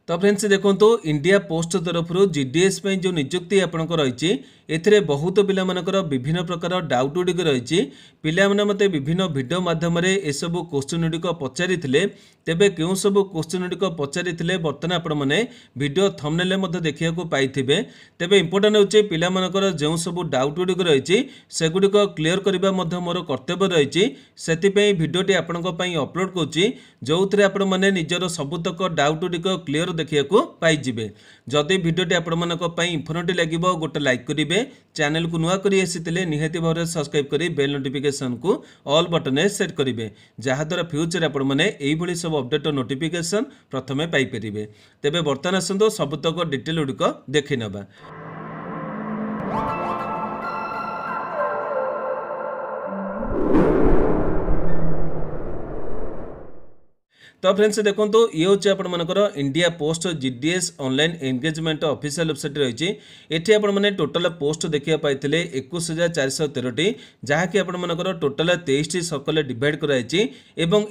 तो फ्रेंड्स देखो India post तरफ जीडीएस जो नियुक्ति आपंक रही एथिरे बहुत पिलामानकर विभिन्न प्रकार डाउट गुड़िक रही पिलामाने मते विभिन्न वीडियो माध्यम एसबू क्वेश्चन गुड़िक पचारि तेबे क्यों सब क्वेश्चन गुड़िक पचारि बर्तमान आपण मैंने वीडियो थंबनेल देखा पाई तेबे इंपोर्टेंट होचे पिलामानकर जो सब डाउट गुड़िक रही सेगुड़िक क्लीयर करबा मोर कर्तव्य रही से भिडियोटी आपण अपलोड करुच्ची जो थे आपण मैंने निजर सबुतक डाउट गुड़िक क्लीयर देखा पाइबे जदि भिडियोटी आपण इन्फॉर्मेटिव लगे गोटे लाइक करेंगे चैनल को नुआ करी आसीते निहाती भाव सब्सक्राइब करी बेल नोटिफिकेशन को ऑल बटन सेट करेंगे जहाद्वारा फ्यूचर आपण मैंने यही सब अपडेट नोटिफिकेशन प्रथमे पाइपर तेबे बर्तमान आसतु सबुतक डिटेल गुड़िक देखी नवा। तो फ्रेंड्स देखो ये हूँ आपर India post GDS online engagement official website रही एटी आपने टोटाल पोस्ट देखा पाई 21,413 जहाँकि आपर टोटाल 23 सर्कल डिवाइड कराई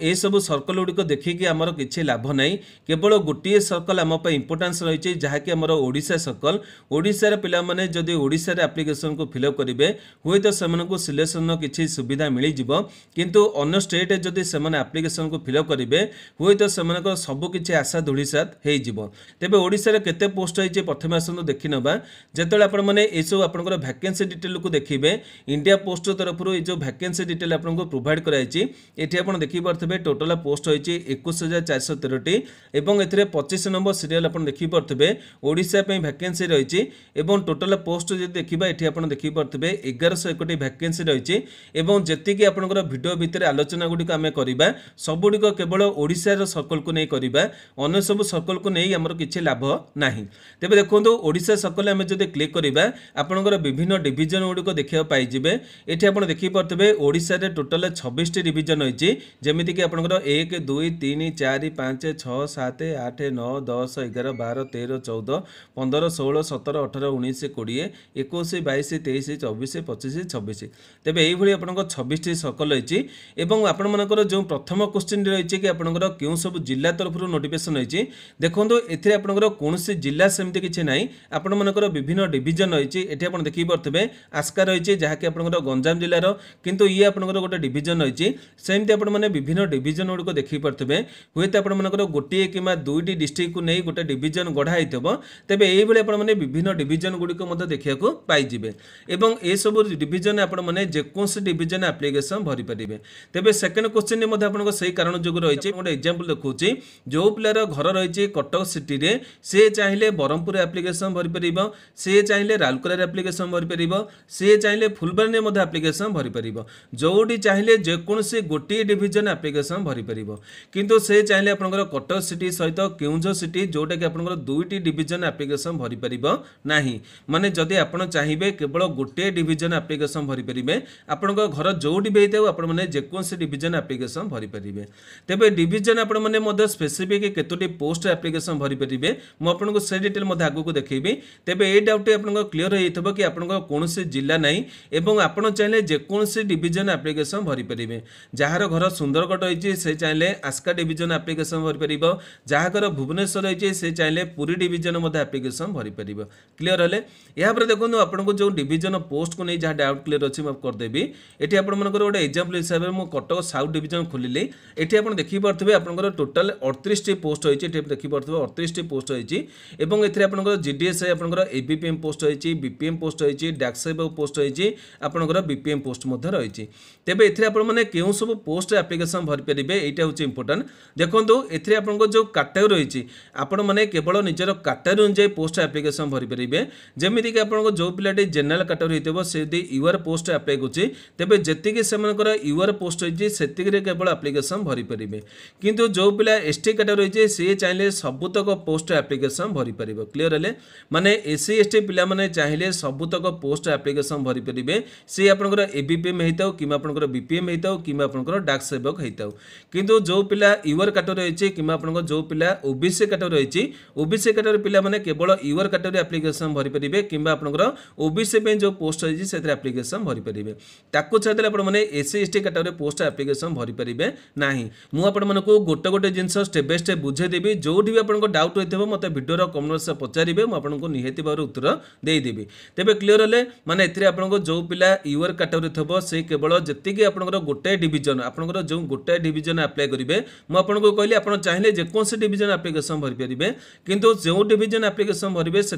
ए सब सर्कल गुड़िक देखिकी आमर किसी लाभ ना केवल गोटे सर्कल आम इंपोर्टान्स रही जहाँकि आमर ओडिशा सर्कल ओडिशार पिलामाने जदि ओडिशार एप्लिकेशन को फिलअप करेंगे हुए तो से सिलेक्शन किसी सुविधा मिल जाव किंतु अन्य स्टेट जदि से एप्लिकेशन को फिलअप करेंगे हुए तो से सबकि आशा धूड़ीसात हो तेबे ओडिशार केते पोस्ट होइछे प्रथम आसतु देखि नबा जेतेले आपण माने ए सब आपनकर वैकेंसी डिटेल को देखिबे इंडिया पोस्ट तरफ ये जो वैकेंसी डिटेल आपनको प्रोवाइड कराइछि एठी आपण देखि परथबे टोटल पोस्ट होइछे 21,413 एवं एथिरे 25 नंबर सीरियल आपण देखि परथबे ओडिशा पे वैकेंसी रहिछि एवं टोटल पोस्ट जदि देखिबा एठी आपण देखि परथबे 1101 वैकेंसी रहिछि एवं जेतिकि आपनकर वीडियो भितर आलोचना गुडी आमे करिबा सब गुडी केवल ओडिशा सर्कल को नहीं करिबा अन्य सब सर्कल को नहीं आमर किछि लाभ नाही तेबे देखंतु ओडिशा सर्कल आमे जदि क्लिक करिबा आपनकर विभिन्न डिवीजन गुडी देखा पाई जिबे एठी आपण देखि परथबे ओडिशा रे टोटल 26 टी डिवीजन होइछि जेमिति कि आपनकर 1 2 3 4 5 6 7 8 9 10 11 12 13 14 15 16 17 18 19 20 21 22 23 24 25 26 तेबे एई भली आपनकर 26 टी सर्कल होइछि एवं आपण मानकर जो प्रथम क्वेश्चन रहिछि कि आपनकर क्यों सब जिला तरफ नोटिफिकेशन रही देखो एथिरे आपनकर कोनोसी जिला सेमती किछि नाही आपण मानकर विभिन्न डिवीजन रही एठी आपण देखि परथबे आस्का रही जहाँकि आपनकर गंजाम जिल्लार किंतु ये आपनकर गोटे डिवीजन रही सेमती आपण माने विभिन्न डिवीजन गुड़िक देखि परथबे हुए तो आपण मानकर गोटे किंबा दुईटी डिस्ट्रिक्ट को नहीं गोटे डिवीजन गढ़ा होइतबो तेबे एई भली आपण माने विभिन्न डिवीजन गुड़िक मध्ये देखियाको पाई जिबे एवं ए सब डिवीजन आपण माने जेकोसी डिवीजन एप्लिकेशन भरि परिबे तेबे सेकंड क्वेश्चन ने मध्ये आपनकर सही कारण जोग रही गोटे एग्जांपल देखुची जो पिलार घर रही कटक सिटी रे से चाहिए ब्रह्मपुर एप्लिकेशन भरी परिबो से चाहिए राउरकेला एप्लिकेशन भरी परिबो से चाहिए फुलबाणी में एप्लिकेशन भरी परिबो जोटी चाहिए जेकोसी गोटे डिवीजन एप्लिकेशन भरी परिबो किंतु से चाहिए आपनकर कटक सिटी सहित केउंझर सिटी जोटा कि आपनकर दुईटी डिवीजन एप्लिकेशन भरी परिबो नाही माने जदि आपण चाहिए केवल गोटे डिवीजन एप्लिकेशन भरी परिबे आपनकर घर जोटी भी हेताउ आपण माने जेकोसी डिवीजन एप्लिकेशन भरी परिबे तेबे डिवीजन आपण माने मध्य स्पेसिफिक केतोटी पोस्ट एप्लिकेशन भरी परिबे मु आपनको से डिटेल मध्य आगु को देखैबी तेबे ए डाउट आपनको क्लियर होइथबो कि आपनको कोनोसी जिल्ला नाही एवं आपण चाहिले जे कोनोसी डिवीजन एप्लिकेशन भरी परिबे जहार घर सुंदरगढ़ रहिछि से चाहिले आस्का डिवीजन एप्लिकेशन भरी परिबो जहा घर भुवनेश्वर रहिछि से चाहिले पुरी डिवीजन मध्य एप्लिकेशन भरी परिबो क्लियर हले या पर देखो आपनको जो डिवीजन पोस्ट को नहीं जहा डाउट क्लियर अछि म कर देबी एठी आपण मनकर गोटे एग्जांपल हिसाब रे मु कटक साउथ डिवीजन खोलिली एठी आपण देखि परथबे आपनकर टोटल 38 टी पोस्ट होइछि एठी देखि परथबे 38 टी पोस्ट होइछि एवं एथिरे आपनकर जीडीएस आपनकर एबीपीएम पोस्ट होइछि बीपीएम पोस्ट होइछि डाक्सेब पोस्ट होइछि आपनकर बीपीएम पोस्ट मध्ये रहिछि तेबे एथिरे आपण माने केउ सब पोस्ट एप्लिकेशन भरि परिबे एटा होछि इंपोर्टेंट देखंतु एथिरे आपनकर जो कैटेगरी रहिछि आपण माने केवल निजर कैटेगरी अनुसार पोस्ट एप्लिकेशन भरि परिबे जेमिति कि आपनकर जो पिलाटी जनरल कैटेगरी हितबो से यदि यूआर पोस्ट अप्लाई होछि तेबे जेतिकि सेमानकर यूआर पोस्ट होइछि सेतिकि रे केवल एप्लिकेशन भरि परिबे किंतु जो पिला एसटी कैटेगरी रही सी चाहिए सबुतक पोस्ट एप्लिकेशन भरी परिबो क्लियर हेले माने एससी एसटी पिला माने चाहिए सबुतक पोस्ट एप्लिकेशन भरी परिबे सी आपनकर एबीपीएम हेताउ किमा आपनकर बीपीएम हेताउ किमा आपनकर डाक सेवक हेताउ किंतु जो पिला यूआर कैटेगरी रही किमा आपनकर जो पिला ओबीसी कैटेगरी रही ओबीसी कैटेगरी पिला माने केवल यूआर कैटेगरी एप्लिकेशन भरी परिबे किमा आपनकर ओबीसी पे जो पोस्ट रही से एप्लिकेशन भरी परिबे ताकू छाडले आपण माने SC ST category post application भरी परिबे नाही मु आपण मानको गोटे गोटे जिनस स्टेप बाय स्टेप बुझेदेवी जो भी आपको डाउट होता है मतलब भिडर कमेंट बॉक्स पचारे मुझे निहाती भाव उत्तर देदेवी तेज क्लीयर हेल्ले माने आपको जो पिला यूआर कैटेगरी थो से केवल जी आपंकर गोटे डिविजन आपंकर जो गोटे डिविजन अप्लाई करेंगे मुझे कहली आप चाहिए जेकोसी डिविजन आप्लिकेसन भरी पारे किंतु जो डिविजन आप्लिकेसन भरवे से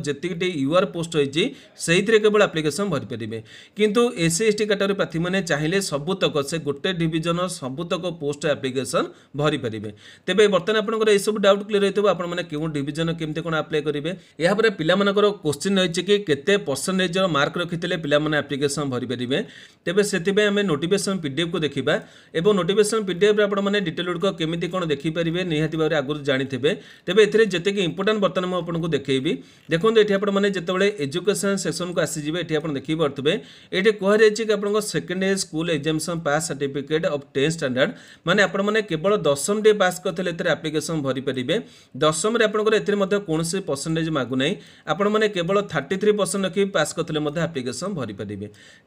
जी यूआर पोस्ट होती से केवल आप्लिकेसन भरी पारे किंतु एससी एसटी कैटेगरी प्रार्थी मैंने चाहिए सबुतक से गोटे डिविजन सबुतक पोस्ट आप्लिकेसन भरी पारे तेज बर्तमान आपंकर यह सब डाउट क्लीयर होता है क्यों डिविजन केमती कौन अप्लाई करेंगे यापर पिलामानकर क्वेश्चन रही कि केते परसेंटेज मार्क रखिते पिलामाने आप्लिकेसन भरी पारे तेज से आम नोटिफिकेशन पीडीएफ को देखा और नोटिफिकेशन पीडीएफ आपने डिटेल गुड़िक केमी कौन देखिपारे निहाती भाव आगुरी जानी थे तेज एति जी इंपोर्टाट बर्तमान मुझे देखी देखो ये आपने जिते एजुकेशन सेक्शन को आसीजे ये आप देखी पारे ये कहुई कि आप second year school examination pass certificate of 10th standard माने आप केवल 10th डे पास करते आप्लिकेसन भरी पारे 10th आपंकर कौन परसेंटेज मागुना आपने केवल 33% रखी पास करते आप्लिकेसन भरी पारे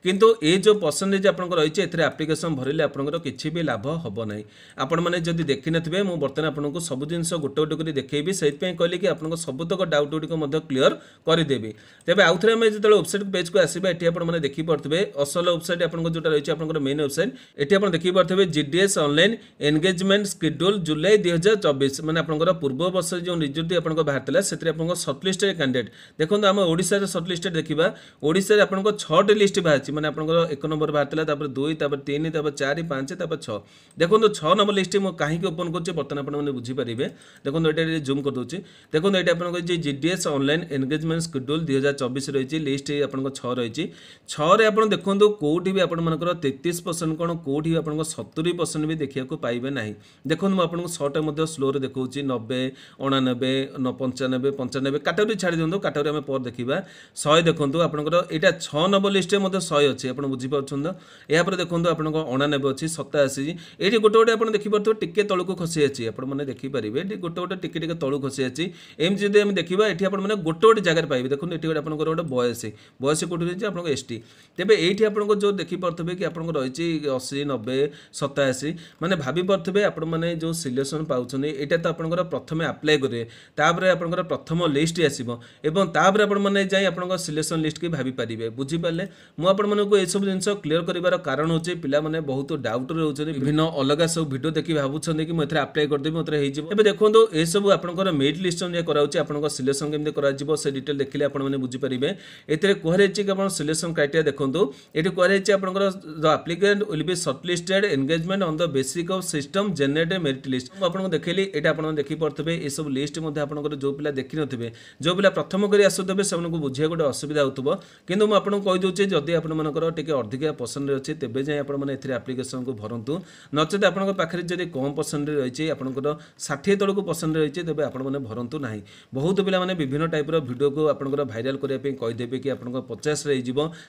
किंतु ये जो परसेंटेज आप रही है आप्लिकेसन भरले आपंकर किसी भी लाभ हम ना आपण मैंने जब देखी थे मुझे बर्तमान आपको सब जिन गोटे गोटे कर देखी से कहली कि आपको सबुतक डाउट गुड़िक क्लीयर करदेवी तेज आउ थे जो वेबसाइट पेज को आसवा ये आपने देखिपे असल वेबसाइट आपको जो रही है मेन वेबसाइट ये आप देखिपे जीडीएस ऑनलाइन एंगेजमेंट शेड्यूल जुलाई 2024 मैंने आपंकर पूर्व वर्ष जो निजुक्ति आप बाहर से सर्टलिस्टेड कैंडिडेट देखो आम ओडिशा सर्टलिस्टेड देखा ओडिशा आपको 6टी लिस्ट बाहर मैंने आपंकर 1 नंबर बाहर 2 3 4 5 6 देखो 6 नंबर लिस्ट मुझे कहीं ओपन कर बर्तमान आपने बुझीपारे देखो ये जूम कर दूसरी देखो ये आप जीडीएस ऑनलाइन एंगेजमेंट शेड्यूल 2024 रही लिस्ट आपको 6 रही 6 आप देखो कौटी भी आपर 33% कौन कौटी आप 70% भी देखा पाइबे ना देखो मुझे 6टा स्लो देखा 90 89 95 95 कैटेगरी छाड़ दिखाँ कैटेगरी आम पर देखा 100 देखो आपंकर यहाँ 6 नंबर लिस्ट 100 अच्छी आप बुझीपार यापर देखो आप 99 अच्छी 87 ये गोटे गोटे आप देखिपे टिके तौक खसी अच्छी आपने देखिपारे गोटे गोटे टिके तौक खसी अच्छी एमती जब आम देखा ये आपने गोटे गोटे जगह पाइबे देखो ये आप गोटे बयसी बयसी कौटी रही है आप एसटी तेज ये आपको जो देखिपे कि आपको रही 80 90 87 मैंने भाभी पारे आपने जो सिलेक्शन पाँच यहाँ तो आपंकर प्रथम अप्लाई करेंगे तापर आपंकर प्रथम लिस्ट आसो तापर आपने जाए आप सिलेक्शन लिस्ट की भाभी पारे बुझीपारे मुझे ये सब जिन क्लीयर कर कारण हूँ पे बहुत डाउट रोचे विभिन्न अलग सब भिड देखिए भावुँ कि मुझे अप्लाई करदेवी मतलब हो देखो ये सब आपंकर मेरिट लिस्ट कराऊँ आप सिलेक्शन केमती कर डिटेल देखिए आपने बुझीपारे ये कहुई कि आप सिलेक्शन क्राइटेरिया देखो ये कहुई आपंकर the applicant will be shortlisted engagement on the basic of system generated merit list आपको देखली ये आप देखिपे ये सब लिस्ट आपंकर जो पिला देखी थे जो पिला प्रथम कर आसुवे से बुझे गोटे असुविधा हो कि मुझे आपको कहीदे जदि आपंकर टे अधिका पसंद अच्छे तेज जाए आपने आप्लिकेसन को भरतु नचेत आप पाखे जब कम पसंद रही है आपंकर 60 तौक पसंद रही है तेज आपने भरतु ना बहुत पिला विभिन्न टाइप्र भिडियो को आपंकर भाइराल करने कहीदेवे कि आप 50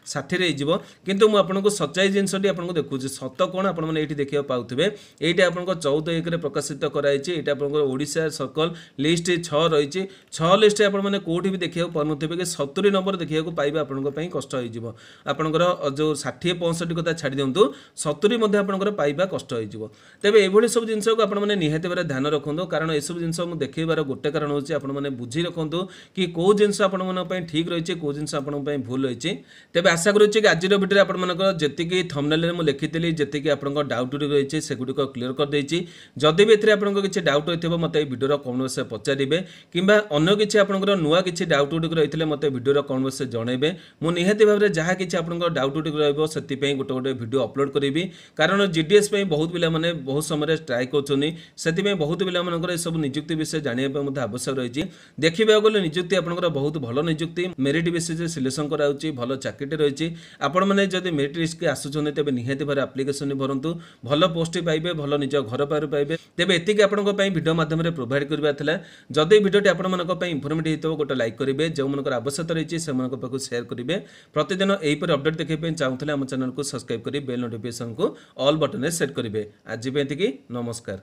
60 किंतु मुझे सच्चाई जिनसटी आपको देखुँ सत कौन आपने देखा पाथे ये आप 14 1 प्रकाशित कराई ये आपशा सर्कल लिस्ट 6 रही 6 लिस्ट आपने कौटी भी देखा पारे कि 70 नंबर देखा पाइबा आपंपाई कष्ट हो आपंकर जो 60 65 कथा छाड़ दिंतु 70 आपंकर पाइबा कष्ट हो तेज ये सब जिन को आपने निहाती भाव ध्यान रखुद कारण ये सब जिन देखेबार गोटे कारण होची आपने बुझी रखुद कि कौ जिन आप ठीक रही है कौ जिन आपंपाई भूल रही है तेज आशा करुच्चे कि आज भिडियो आपर जी थंबनेल में लिखी जी आप डाउट रही है से गुड़िक क्लीयर करदेची जदि भी आपको किसी डाउट होता मत भिडियो कमेंट बॉक्स पचारे कि अन्य किसी आपंकर नुआ किसी डाउट गुड़िक रही है मत भिडियो कमेंट बॉक्स जनइबे मुझे निहाती भाव में जहाँ किसी आप डाउट गुड़िक रही गोटे गोटे भिडियो अपलोड करी कारण जीडीएस बहुत पिला बहुत समय ट्राए कर बहुत पिला सब निजुक्ति विषय जानते आवश्यक रही देखा गले निजुक्ति आपंकर बहुत भल निजुक्ति मेरिट बेसिस सिलेक्शन कराऊँच भल चाकरी रही आपण मैंने जब मेरिट लिस्ट के आसुन तेज निहाती भाव आप्लिकेसन भरतु भल पोस्ट पाइबे भल निज घर पार पाइबे तेज एति आपंपाई भिडियो माध्यम प्रोवाइड करवा जदि भिडियोटी आपंपाई इनफर्मेटिव हो गोटे लाइक करेंगे जो मन आवश्यकता रही है सेयार करेंगे प्रतिदिन यहीपर अपडेट देखा चाहूँगे आम चैनल को सब्सक्राइब कर बेल नोटिफिकेशन को ऑल बटन सेट करेंगे आज नमस्कार।